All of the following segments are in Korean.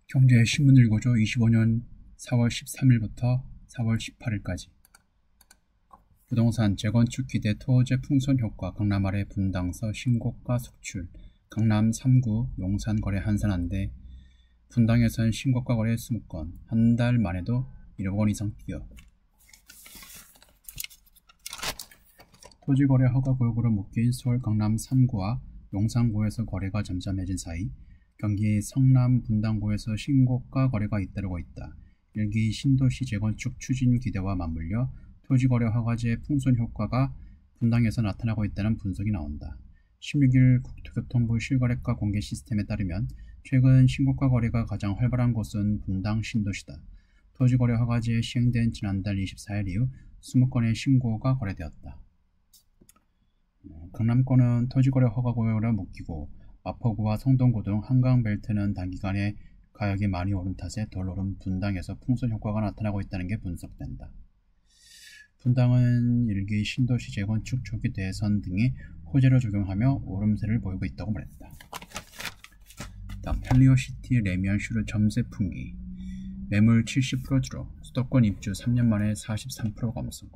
경제신문 일고조 25년 4월 13일부터 4월 18일까지 부동산 재건축 기대 토지 풍선 효과 강남 아래 분당서 신고가 속출 강남 3구 용산 거래 한산한데 분당에선 신고가 거래 20건 한 달 만에도 1억 원 이상 뛰어 토지 거래 허가 구역으로 묶인 서울 강남 3구와 용산구에서 거래가 잠잠해진 사이 경기 성남 분당구에서 신고가 거래가 잇따르고 있다. 일기 신도시 재건축 추진 기대와 맞물려 토지거래 허가제 풍선 효과가 분당에서 나타나고 있다는 분석이 나온다. 16일 국토교통부 실거래가 공개 시스템에 따르면 최근 신고가 거래가 가장 활발한 곳은 분당 신도시다. 토지거래 허가제 시행된 지난달 24일 이후 20건의 신고가 거래되었다. 강남권은 토지거래 허가 구역으로 묶이고 마포구와 성동구 등 한강벨트는 단기간에 가격이 많이 오른 탓에 덜 오른 분당에서 풍선 효과가 나타나고 있다는 게 분석된다. 분당은 일기 신도시 재건축 초기 대선 등이 호재로 적용하며 오름세를 보이고 있다고 말했다. 다음 헬리오시티 레미안 슈르 점세 풍기 매물 70% 줄어 수도권 입주 3년 만에 43% 감소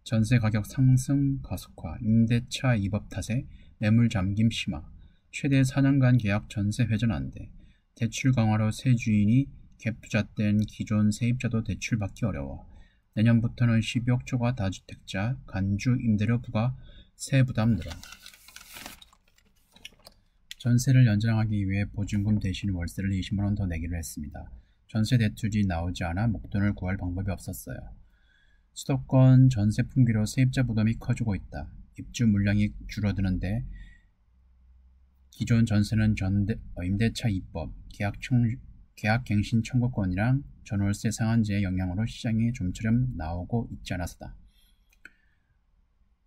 전세 가격 상승 가속화 임대차 위법 탓에 매물 잠김 심화 최대 4년간 계약 전세 회전 안돼 대출 강화로 새 주인이 갭 투자된 기존 세입자도 대출 받기 어려워 내년부터는 12억 초과 다주택자 간주 임대료 부과 세 부담 늘어 전세를 연장하기 위해 보증금 대신 월세를 20만원 더 내기로 했습니다. 전세 대출이 나오지 않아 목돈을 구할 방법이 없었어요. 수도권 전세 풍기로 세입자 부담이 커지고 있다. 입주 물량이 줄어드는데 기존 전세는 임대차 입법, 계약갱신 청구권이랑 전월세 상한제의 영향으로 시장이 좀처럼 나오고 있지 않아서다.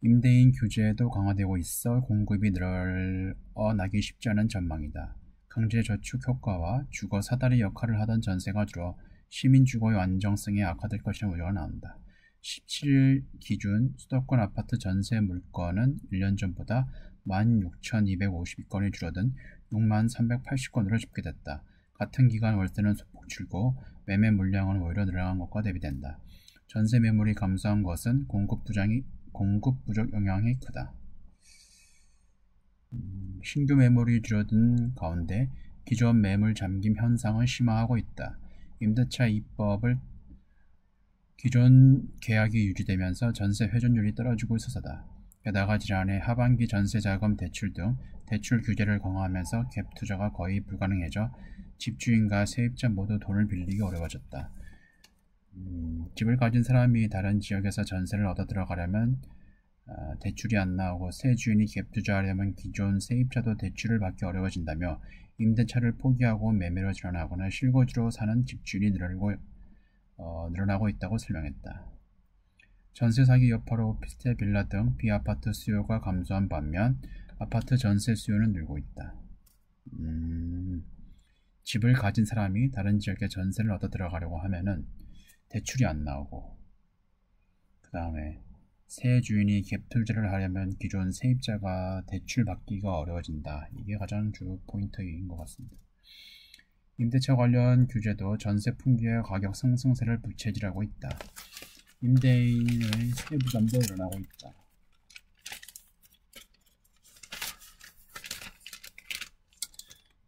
임대인 규제도 강화되고 있어 공급이 늘어나기 쉽지 않은 전망이다. 강제저축 효과와 주거 사다리 역할을 하던 전세가 줄어 시민주거의 안정성이 악화될 것이라는 우려가 나온다. 17일 기준 수도권 아파트 전세 물건은 1년 전보다 16,252건이 줄어든 6380건으로 집계됐다. 같은 기간 월세는 소폭 줄고 매매 물량은 오히려 늘어난 것과 대비된다. 전세 매물이 감소한 것은 공급 부족 영향이 크다. 신규 매물이 줄어든 가운데 기존 매물 잠김 현상은 심화하고 있다. 임대차 입법을 기존 계약이 유지되면서 전세 회전율이 떨어지고 있어서다. 게다가 지난해 하반기 전세자금 대출 등 대출 규제를 강화하면서 갭 투자가 거의 불가능해져 집주인과 세입자 모두 돈을 빌리기 어려워졌다. 집을 가진 사람이 다른 지역에서 전세를 얻어 들어가려면 대출이 안 나오고 새 주인이 갭 투자하려면 기존 세입자도 대출을 받기 어려워진다며 임대차를 포기하고 매매로 전환하거나 실거주로 사는 집주인이 늘어나고 있다고 설명했다. 전세 사기 여파로 오피스텔 빌라 등 비아파트 수요가 감소한 반면 아파트 전세 수요는 늘고 있다. 집을 가진 사람이 다른 지역에 전세를 얻어 들어가려고 하면은 대출이 안 나오고 그 다음에 새 주인이 갭 투자를 하려면 기존 세입자가 대출 받기가 어려워진다. 이게 가장 주 포인트인 것 같습니다. 임대차 관련 규제도 전세 풍기의 가격 상승세를 부채질하고 있다. 임대인의 세부담도 일어나고 있다.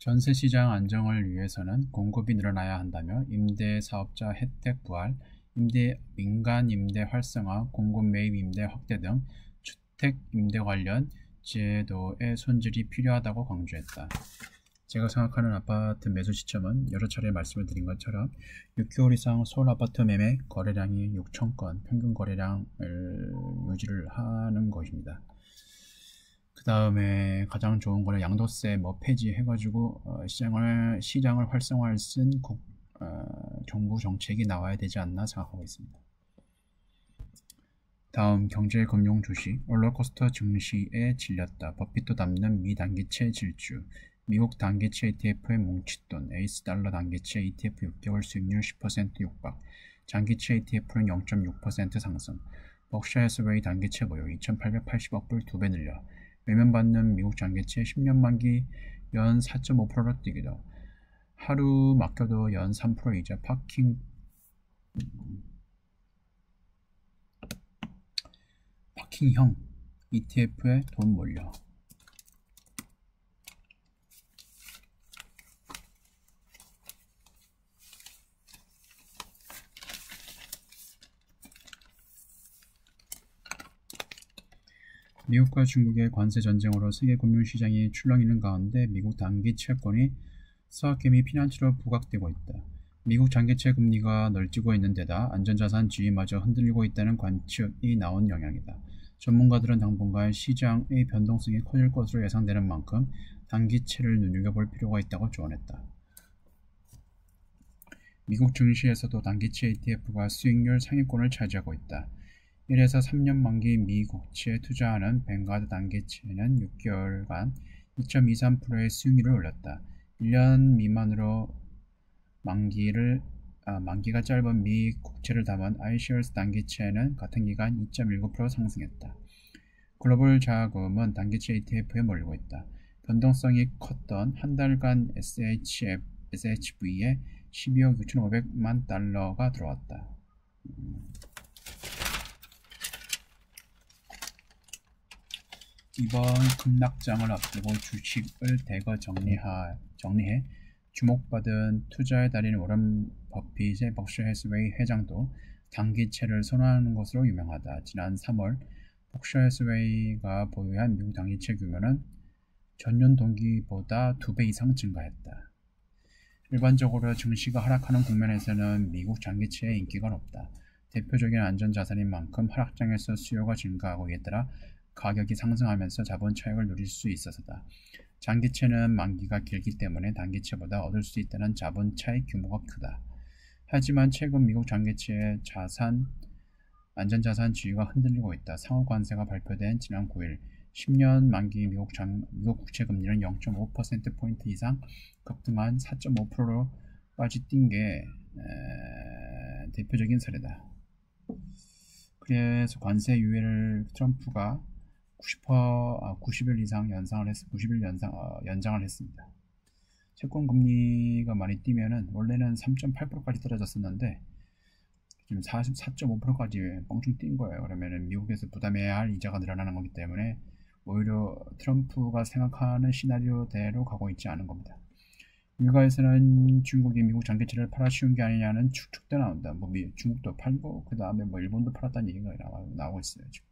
전세시장 안정을 위해서는 공급이 늘어나야 한다며 임대사업자 혜택 부활, 민간 임대 활성화, 공급 매입 임대 확대 등 주택 임대 관련 제도의 손질이 필요하다고 강조했다. 제가 생각하는 아파트 매수 시점은 여러 차례 말씀을 드린 것처럼 6개월 이상 서울 아파트 매매 거래량이 6,000건, 평균 거래량을 유지를 하는 것입니다. 그 다음에 가장 좋은 거는 양도세 폐지해가지고 시장을 활성화할 수 있는 정부 정책이 나와야 되지 않나 생각하고 있습니다. 다음 경제금융 주식 롤러코스터 증시에 질렸다. 버핏도 담는 미단기채 질주 미국 단기채 ETF의 뭉칫돈 에이스 달러 단기채 ETF 6개월 수익률 10% 육박 장기채 ETF는 0.6% 상승 벅샤 해스웨이 단기채 보유 2,880억 불 2배 늘려 외면받는 미국 장기채 10년 만기 연 4.5%로 뛰기도 하루 맡겨도 연 3% 이자 파킹형 ETF에 돈 몰려. 미국과 중국의 관세 전쟁으로 세계 금융시장이 출렁이는 가운데 미국 단기 채권이 스와케미 피난처로 부각되고 있다. 미국 장기채 금리가 널뛰고 있는 데다 안전자산 지위마저 흔들리고 있다는 관측이 나온 영향이다. 전문가들은 당분간 시장의 변동성이 커질 것으로 예상되는 만큼 단기채를 눈여겨볼 필요가 있다고 조언했다. 미국 증시에서도 단기채 ETF가 수익률 상위권을 차지하고 있다. 1에서 3년 만기 미 국채에 투자하는 뱅가드 단기채는 6개월간 2.23%의 수익률을 올렸다. 1년 미만으로 만기가 짧은 미 국채를 담은 iShares 단기채는 같은 기간 2.19% 상승했다. 글로벌 자금은 단기채 ETF에 몰리고 있다. 변동성이 컸던 한 달간 SHV에 12억 6,500만 달러가 들어왔다. 이번 급락장을 앞두고 주식을 대거 정리해 주목받은 투자의 달인 워런 버핏의 벅셔 해스웨이 회장도 단기채를 선호하는 것으로 유명하다. 지난 3월 벅셔 해스웨이가 보유한 미국 단기채 규모는 전년 동기보다 2배 이상 증가했다. 일반적으로 증시가 하락하는 국면에서는 미국 장기채의 인기가 높다. 대표적인 안전자산인 만큼 하락장에서 수요가 증가하고 이에 따라 가격이 상승하면서 자본 차익을 누릴 수 있어서다. 장기채는 만기가 길기 때문에 단기채보다 얻을 수 있다는 자본 차익 규모가 크다. 하지만 최근 미국 장기채의 안전자산 지위가 흔들리고 있다. 상호 관세가 발표된 지난 9일 10년 만기 미국 국채 금리는 0.5%포인트 이상 급등한 4.5%로까지 뛴 게 대표적인 사례다. 그래서 관세 유예를 트럼프가 90일 이상 연장을 했습니다. 채권 금리가 많이 뛰면은 원래는 3.8%까지 떨어졌었는데 지금 4.5%까지 뻥충 뛴 거예요. 그러면은 미국에서 부담해야 할 이자가 늘어나는 거기 때문에 오히려 트럼프가 생각하는 시나리오대로 가고 있지 않은 겁니다. 일가에서는 중국이 미국 장기채를 팔아치운 게 아니냐는 추측도 나온다. 중국도 팔고 그 다음에 일본도 팔았다는 얘기가 나오고 있어요. 지금.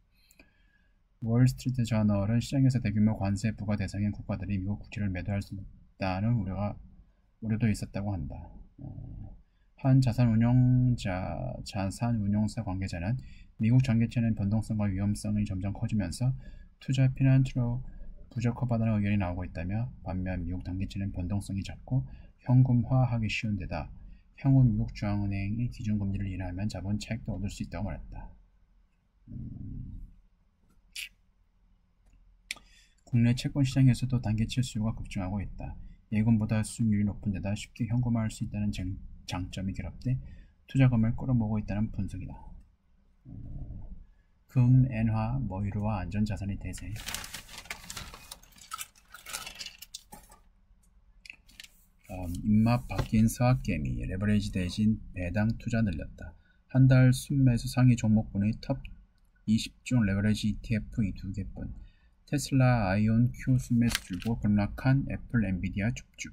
월스트리트 저널은 시장에서 대규모 관세 부과 대상인 국가들이 미국 국채를 매도할 수 있다는 우려도 있었다고 한다. 한 자산운용사 관계자는 미국 장기채는 변동성과 위험성이 점점 커지면서 투자 피난처로 부적합하다는 의견이 나오고 있다며 반면 미국 단기채는 변동성이 작고 현금화하기 쉬운 데다 향후 미국 중앙은행이 기준금리를 인하하면 자본 차익도 얻을 수 있다고 말했다. 국내 채권 시장에서도 단기채 수요가 급증하고 있다. 예금보다 수익률이 높은 데다 쉽게 현금화할 수 있다는 장점이 결합돼 투자금을 끌어모으고 있다는 분석이다. 금, 엔화, 유로와 안전자산이 대세. 입맛 바뀐 스와케미 레버리지 대신 배당 투자 늘렸다. 한 달 순매수 상위 종목분의 톱 20종 레버리지 ETF 2개뿐. 테슬라, 아이온, Q 순매수 줄고 급락한 애플, 엔비디아 줍줍.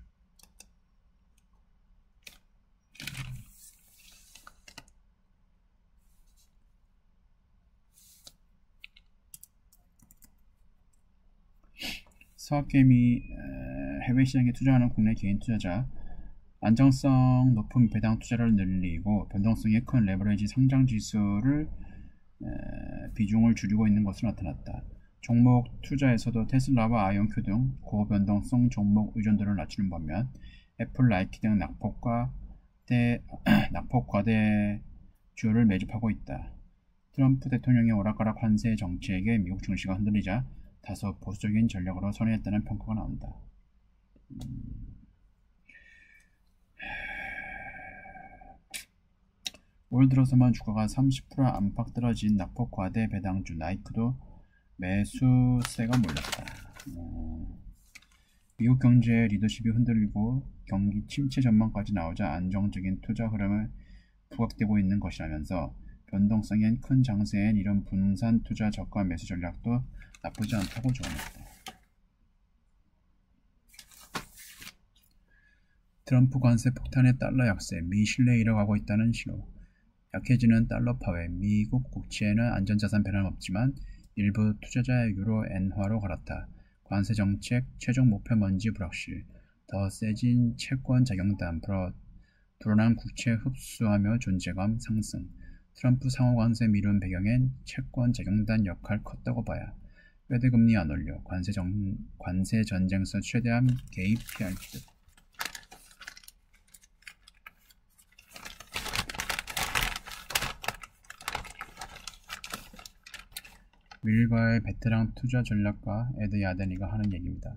스와케미 해외 시장에 투자하는 국내 개인 투자자 안정성 높은 배당 투자를 늘리고 변동성이 큰 레버리지 상장 지수를 비중을 줄이고 있는 것으로 나타났다. 종목 투자에서도 테슬라와 아이온큐 등 고변동성 종목 의존도를 낮추는 반면 애플, 나이키 등 낙폭과대 주요를 매집하고 있다. 트럼프 대통령의 오락가락 관세 정책에 미국 증시가 흔들리자 다소 보수적인 전략으로 선회했다는 평가가 나온다. 올 들어서만 주가가 30% 안팎 떨어진 낙폭 과대 배당주 나이크도 매수세가 몰렸다. 미국 경제의 리더십이 흔들리고 경기 침체 전망까지 나오자 안정적인 투자 흐름을 부각되고 있는 것이라면서 변동성엔 큰 장세엔 이런 분산 투자 저가 매수 전략도 나쁘지 않다고 조언했다. 트럼프 관세 폭탄의 달러 약세, 미 신뢰에 이뤄가고 있다는 신호. 약해지는 달러 파회, 미국 국채에는 안전자산 변함없지만 일부 투자자의 유로 엔화로 갈았다. 관세 정책 최종 목표 뭔지 불확실. 더 세진 채권 작용단 불어난 국채 흡수하며 존재감 상승. 트럼프 상호 관세 미룬 배경엔 채권 작용단 역할 컸다고 봐야. 페드 금리 안 올려 관세 전쟁에서 최대한 개입 피할 듯. 윌과의 베테랑 투자 전략가 에드 야데니가 하는 얘기입니다.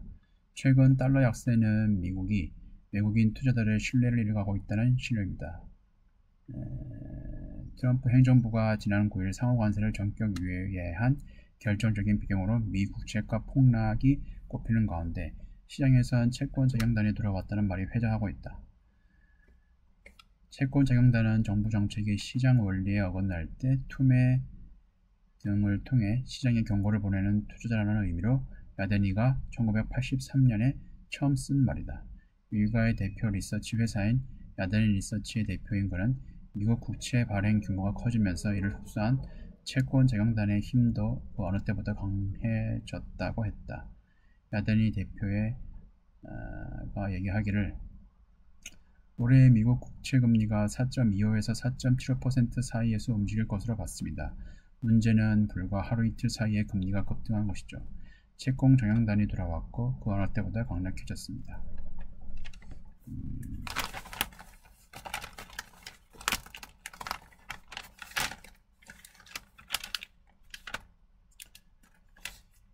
최근 달러 약세는 미국이 외국인 투자자들의 신뢰를 잃어가고 있다는 신호입니다. 트럼프 행정부가 지난 9일 상호관세를 전격 유예한 결정적인 배경으로 미 국채가 폭락이 꼽히는 가운데 시장에선 채권 작용단이 들어왔다는 말이 회자하고 있다. 채권 작용단은 정부 정책이 시장 원리에 어긋날 때 투매 등을 통해 시장에 경고를 보내는 투자자라는 의미로 야데니가 1983년에 처음 쓴 말이다. 윌가의 대표 리서치 회사인 야데니 리서치의 대표인 그는 미국 국채 발행 규모가 커지면서 이를 흡수한 채권 작용단의 힘도 그 어느 때보다 강해졌다고 했다. 야데니 대표가 얘기하기를 올해 미국 국채 금리가 4.25에서 4.75% 사이에서 움직일 것으로 봤습니다. 문제는 불과 하루 이틀 사이에 금리가 급등한 것이죠. 채권 정형단이 돌아왔고 그 어느 때보다 강력해졌습니다.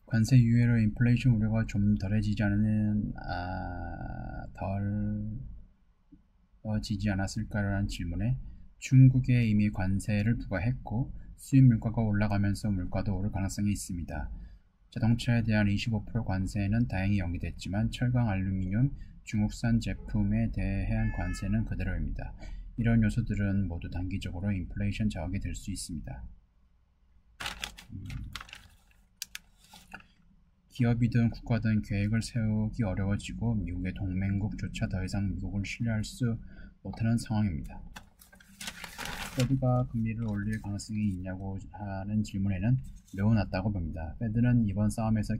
관세 유예로 인플레이션 우려가 좀 덜해지지 않았을까라는 질문에 중국에 이미 관세를 부과했고 수입 물가가 올라가면서 물가도 오를 가능성이 있습니다. 자동차에 대한 25% 관세는 다행히 연기됐지만 철강, 알루미늄, 중국산 제품에 대한 관세는 그대로입니다. 이런 요소들은 모두 단기적으로 인플레이션 저하가 될 수 있습니다. 기업이든 국가든 계획을 세우기 어려워지고 미국의 동맹국조차 더 이상 미국을 신뢰할 수 못하는 상황입니다. 페드가 금리를 올릴 가능성이 있냐고 하는 질문에는 매우 낮다고 봅니다. 페드는 이번 싸움에서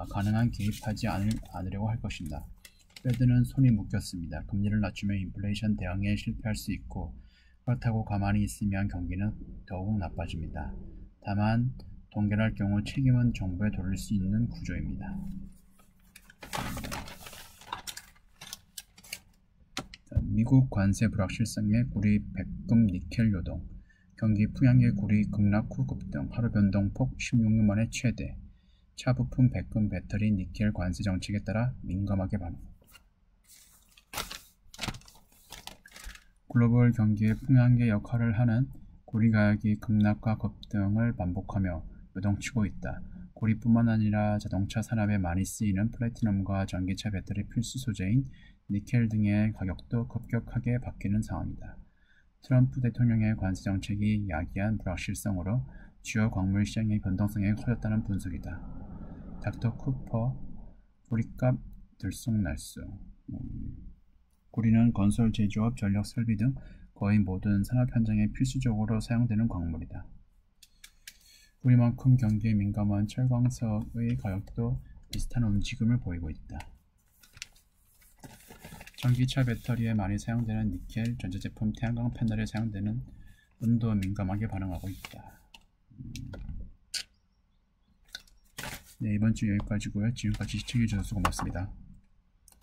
가능한 개입하지 않으려고 할 것입니다. 페드는 손이 묶였습니다. 금리를 낮추면 인플레이션 대응에 실패할 수 있고 그렇다고 가만히 있으면 경기는 더욱 나빠집니다. 다만 동결할 경우 책임은 정부에 돌릴 수 있는 구조입니다. 미국 관세 불확실성에 구리 백금 니켈 요동. 경기 풍향의 구리 급락 후 급등. 하루 변동폭 16년 만에 최대. 차 부품 백금 배터리 니켈 관세 정책에 따라 민감하게 반응. 글로벌 경기의 풍향의 역할을 하는 구리 가격이 급락과 급등을 반복하며 요동치고 있다. 구리뿐만 아니라 자동차 산업에 많이 쓰이는 플래티넘과 전기차 배터리 필수 소재인 니켈 등의 가격도 급격하게 바뀌는 상황이다. 트럼프 대통령의 관세 정책이 야기한 불확실성으로 주요 광물 시장의 변동성이 커졌다는 분석이다. 닥터 쿠퍼 구리값 들쑥날쑥. 구리는 건설 제조업, 전력 설비 등 거의 모든 산업 현장에 필수적으로 사용되는 광물이다. 구리만큼 경기에 민감한 철광석의 가격도 비슷한 움직임을 보이고 있다. 전기차 배터리에 많이 사용되는 니켈, 전자제품, 태양광 패널에 사용되는 은도 민감하게 반응하고 있다. 네, 이번 주 여기까지고요. 지금까지 시청해주셔서 고맙습니다.